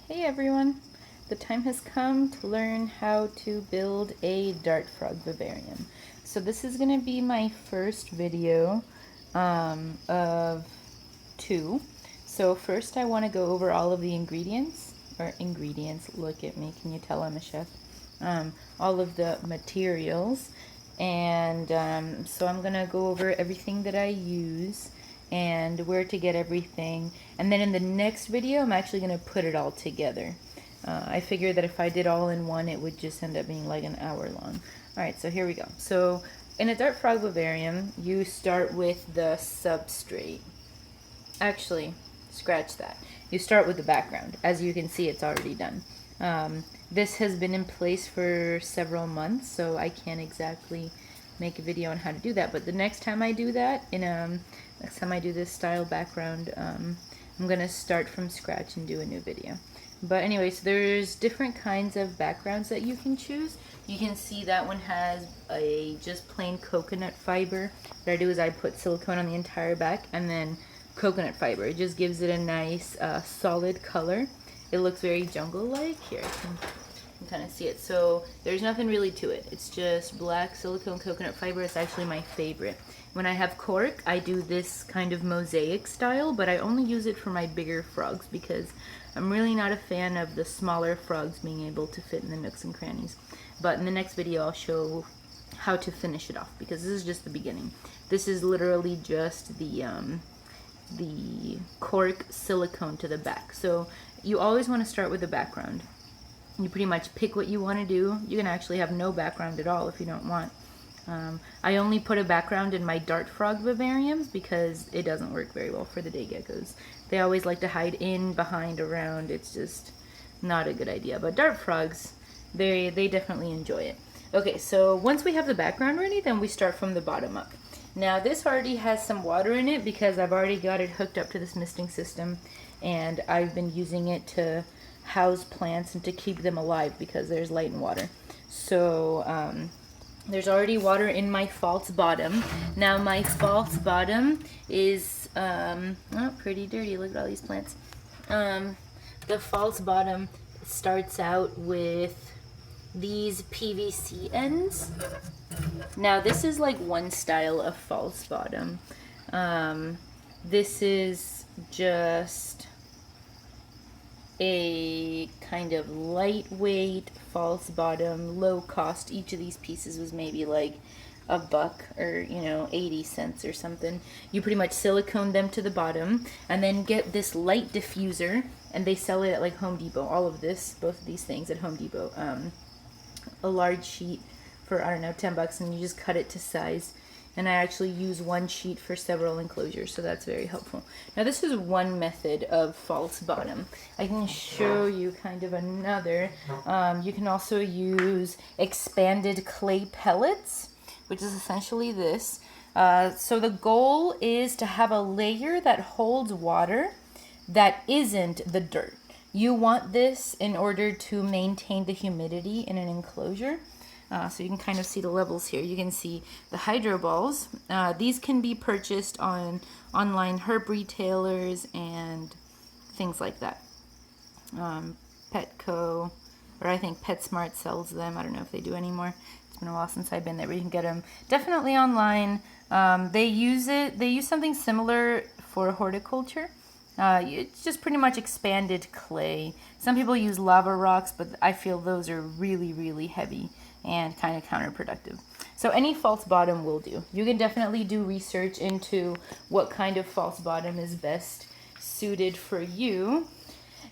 Hey everyone! The time has come to learn how to build a dart frog vivarium. So this is going to be my first video of two. So first I want to go over all of the ingredients, look at me, can you tell I'm a chef? All of the materials, and so I'm going to go over everything that I use and where to get everything, and then in the next video I'm actually going to put it all together. I figured that if I did all in one it would just end up being like an hour long. Alright, so here we go. So in a dart frog vivarium you start with the substrate. Actually, scratch that. You start with the background. As you can see, it's already done. This has been in place for several months, so I can't exactly make a video on how to do that, but the next time I do that, next time I do this style background, I'm gonna start from scratch and do a new video. But anyways, there's different kinds of backgrounds that you can choose. You can see that one has a just plain coconut fiber. What I do is I put silicone on the entire back and then coconut fiber. It just gives it a nice solid color. It looks very jungle-like. Here, I can kind of see it. So there's nothing really to it. It's just black silicone coconut fiber. It's actually my favorite. When I have cork, I do this kind of mosaic style, but I only use it for my bigger frogs because I'm really not a fan of the smaller frogs being able to fit in the nooks and crannies. But in the next video, I'll show how to finish it off because this is just the beginning. This is literally just the cork silicone to the back. So you always want to start with the background. You pretty much pick what you want to do. You can actually have no background at all if you don't want. I only put a background in my dart frog vivariums because it doesn't work very well for the day geckos. They always like to hide in, behind, around. It's just not a good idea. But dart frogs, they definitely enjoy it. Okay, so once we have the background ready, then we start from the bottom up. Now this already has some water in it because I've already got it hooked up to this misting system, and I've been using it to house plants and to keep them alive because there's light and water. So there's already water in my false bottom. Now my false bottom is pretty dirty. Look at all these plants. The false bottom starts out with these PVC ends. Now this is like one style of false bottom. This is just a kind of lightweight false bottom, low cost. Each of these pieces was maybe like $1 or 80 cents or something. You pretty much silicone them to the bottom and then get this light diffuser, and they sell it at like Home Depot. All of this, both of these things at Home Depot. A large sheet for, I don't know, $10, and you just cut it to size. And I actually use one sheet for several enclosures, so that's very helpful. Now this is one method of false bottom. I can show you kind of another. You can also use expanded clay pellets, which is essentially this. So the goal is to have a layer that holds water that isn't the dirt. You want this in order to maintain the humidity in an enclosure. So you can kind of see the levels here. You can see the hydro balls. These can be purchased on online herb retailers and things like that. Petco, or I think PetSmart sells them. I don't know if they do anymore. It's been a while since I've been there, but you can get them definitely online. They use something similar for horticulture. It's just pretty much expanded clay. Some people use lava rocks, but I feel those are really, really heavy and kind of counterproductive. So any false bottom will do. You can definitely do research into what kind of false bottom is best suited for you.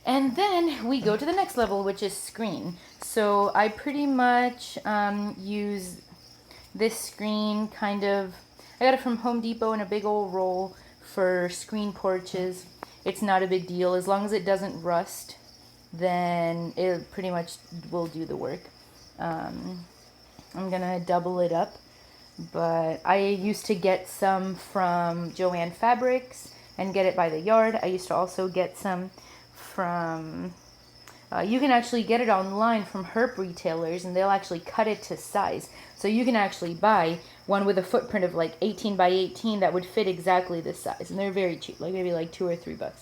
And then we go to the next level, which is screen. So I pretty much use this screen I got it from Home Depot in a big old roll for screen porches. It's not a big deal. As long as it doesn't rust, then it pretty much will do the work. I'm gonna double it up, but I used to get some from Joann Fabrics and get it by the yard. I used to also get some from, you can actually get it online from herb retailers, and they'll actually cut it to size. So you can actually buy one with a footprint of like 18 by 18 that would fit exactly this size, and they're very cheap, like maybe like $2 or $3.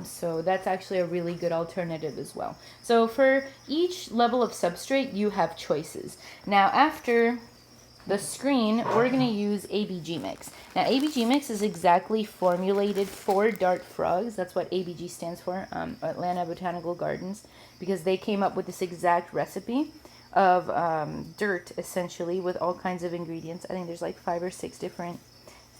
So that's actually a really good alternative as well. So for each level of substrate, you have choices. Now after the screen, we're going to use ABG mix. Now ABG mix is exactly formulated for dart frogs. That's what ABG stands for, Atlanta Botanical Gardens, because they came up with this exact recipe of dirt, essentially, with all kinds of ingredients. I think there's like 5 or 6 different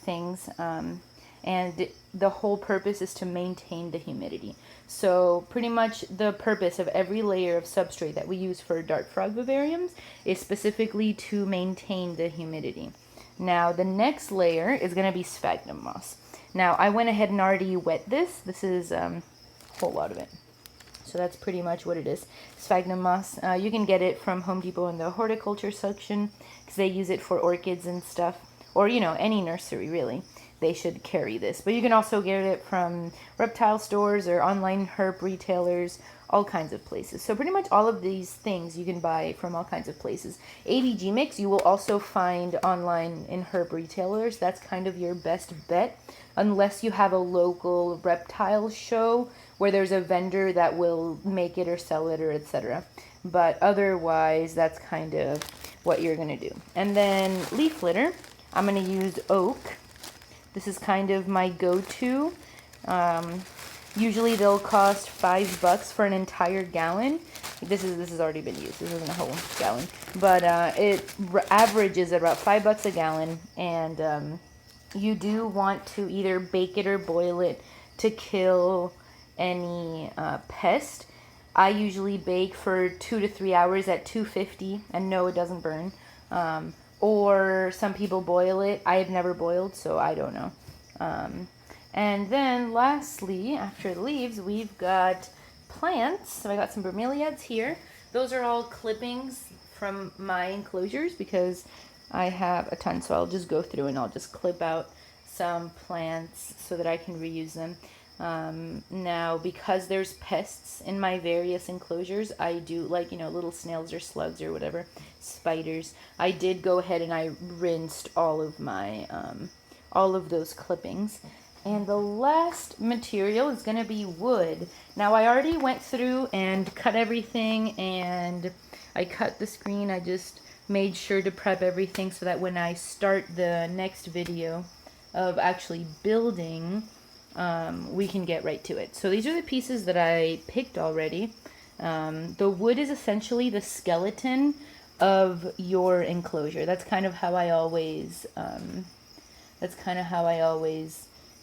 things, and the whole purpose is to maintain the humidity. So pretty much the purpose of every layer of substrate that we use for dart frog vivariums is specifically to maintain the humidity. Now the next layer is going to be sphagnum moss. Now I went ahead and already wet this. This is a whole lot of it. So that's pretty much what it is. Sphagnum moss. You can get it from Home Depot in the horticulture section because they use it for orchids and stuff. Or, you know, any nursery really. They should carry this. But you can also get it from reptile stores or online herb retailers, all kinds of places. So pretty much all of these things you can buy from all kinds of places. ABG mix you will also find online in herb retailers. That's kind of your best bet, unless you have a local reptile show where there's a vendor that will make it or sell it or etc. But otherwise, that's kind of what you're going to do. And then leaf litter, I'm going to use oak. This is kind of my go-to. Usually they'll cost $5 for an entire gallon. This has already been used. This isn't a whole gallon, but it averages at about $5 a gallon. And you do want to either bake it or boil it to kill any pest. I usually bake for 2 to 3 hours at 250, and no, it doesn't burn. Or some people boil it. I have never boiled, so I don't know. And then lastly, after the leaves, we've got plants. So I got some bromeliads here. Those are all clippings from my enclosures because I have a ton. So I'll just go through and I'll just clip out some plants so that I can reuse them. Now, because there's pests in my various enclosures, I do, like, you know, little snails or slugs or whatever, spiders, I did go ahead and I rinsed all of my, all of those clippings. And the last material is going to be wood. Now, I already went through and cut everything, and I cut the screen. I just made sure to prep everything so that when I start the next video of actually building, we can get right to it. So these are the pieces that I picked already. The wood is essentially the skeleton of your enclosure. That's kind of how I always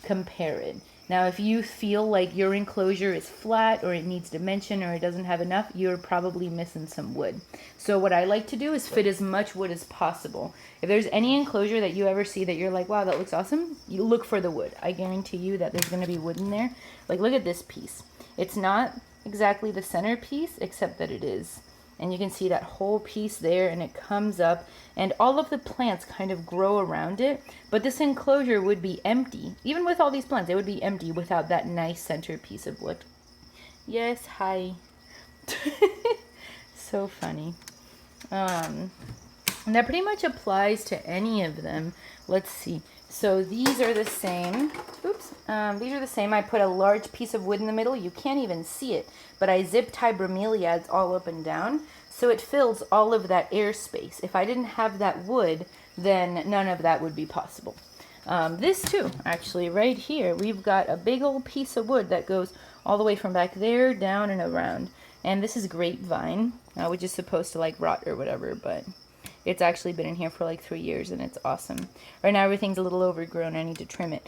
compare it. Now, if you feel like your enclosure is flat or it needs dimension or it doesn't have enough, you're probably missing some wood. So what I like to do is fit as much wood as possible. If there's any enclosure that you ever see that you're like, wow, that looks awesome, you look for the wood. I guarantee you that there's going to be wood in there. Like, look at this piece. It's not exactly the center piece, except that it is. And you can see that whole piece there, and it comes up, and all of the plants kind of grow around it. But this enclosure would be empty. Even with all these plants, it would be empty without that nice center piece of wood. Yes, hi. So funny. And that pretty much applies to any of them. Let's see. So these are the same. Oops. These are the same. I put a large piece of wood in the middle. You can't even see it, but I zip tie bromeliads all up and down, so it fills all of that airspace. If I didn't have that wood, then none of that would be possible. This too, actually, right here, we've got a big old piece of wood that goes all the way from back there down and around. And this is grapevine, which is supposed to like rot or whatever, but it's actually been in here for like 3 years, and it's awesome. Right now, everything's a little overgrown. I need to trim it.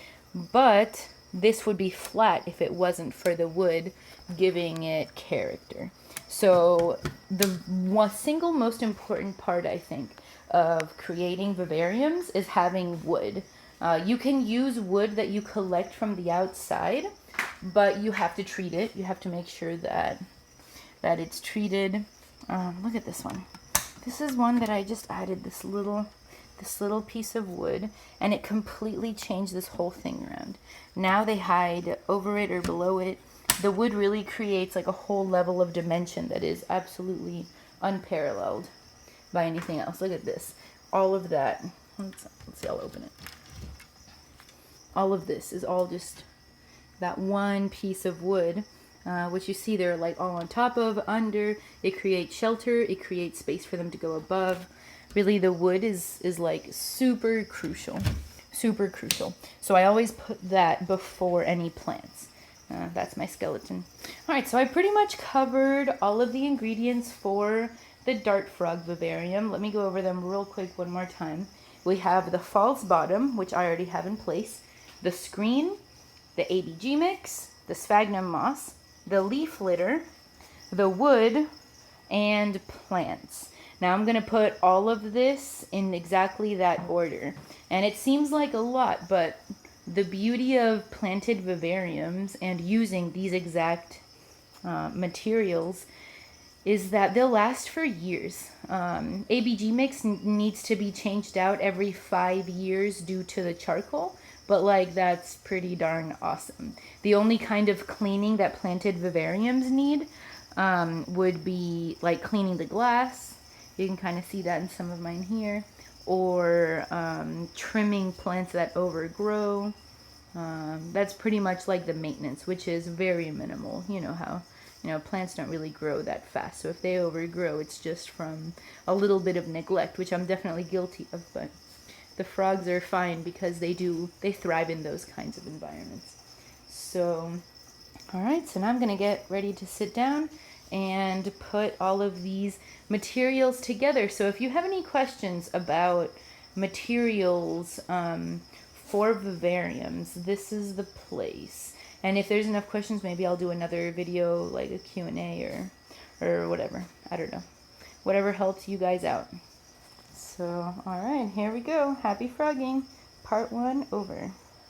But this would be flat if it wasn't for the wood giving it character. So the single most important part, I think, of creating vivariums is having wood. You can use wood that you collect from the outside, but you have to treat it. You have to make sure that it's treated. Look at this one. This is one that I just added this little piece of wood, and it completely changed this whole thing around. Now they hide over it or below it. The wood really creates like a whole level of dimension that is absolutely unparalleled by anything else. Look at this. All of that. Let's see, I'll open it. All of this is all just that one piece of wood, which you see they're like all on top of, under. It creates shelter, it creates space for them to go above. Really, the wood is like super crucial, super crucial. So I always put that before any plants. That's my skeleton. All right, so I pretty much covered all of the ingredients for the dart frog vivarium. Let me go over them real quick one more time. We have the false bottom, which I already have in place, the screen, the ABG mix, the sphagnum moss, the leaf litter, the wood, and plants. Now I'm going to put all of this in exactly that order. And it seems like a lot, but the beauty of planted vivariums and using these exact materials is that they'll last for years. ABG mix needs to be changed out every 5 years due to the charcoal, but like that's pretty darn awesome. The only kind of cleaning that planted vivariums need would be like cleaning the glass. You can kind of see that in some of mine here. Or trimming plants that overgrow. That's pretty much like the maintenance, which is very minimal. You know how plants don't really grow that fast. So if they overgrow, it's just from a little bit of neglect, which I'm definitely guilty of. But the frogs are fine because they thrive in those kinds of environments. So, all right, so now I'm going to get ready to sit down and put all of these materials together. So if you have any questions about materials for vivariums, this is the place. And if there's enough questions, maybe I'll do another video, like a Q&A or whatever. I don't know. Whatever helps you guys out. So, all right, here we go. Happy frogging. Part 1 over.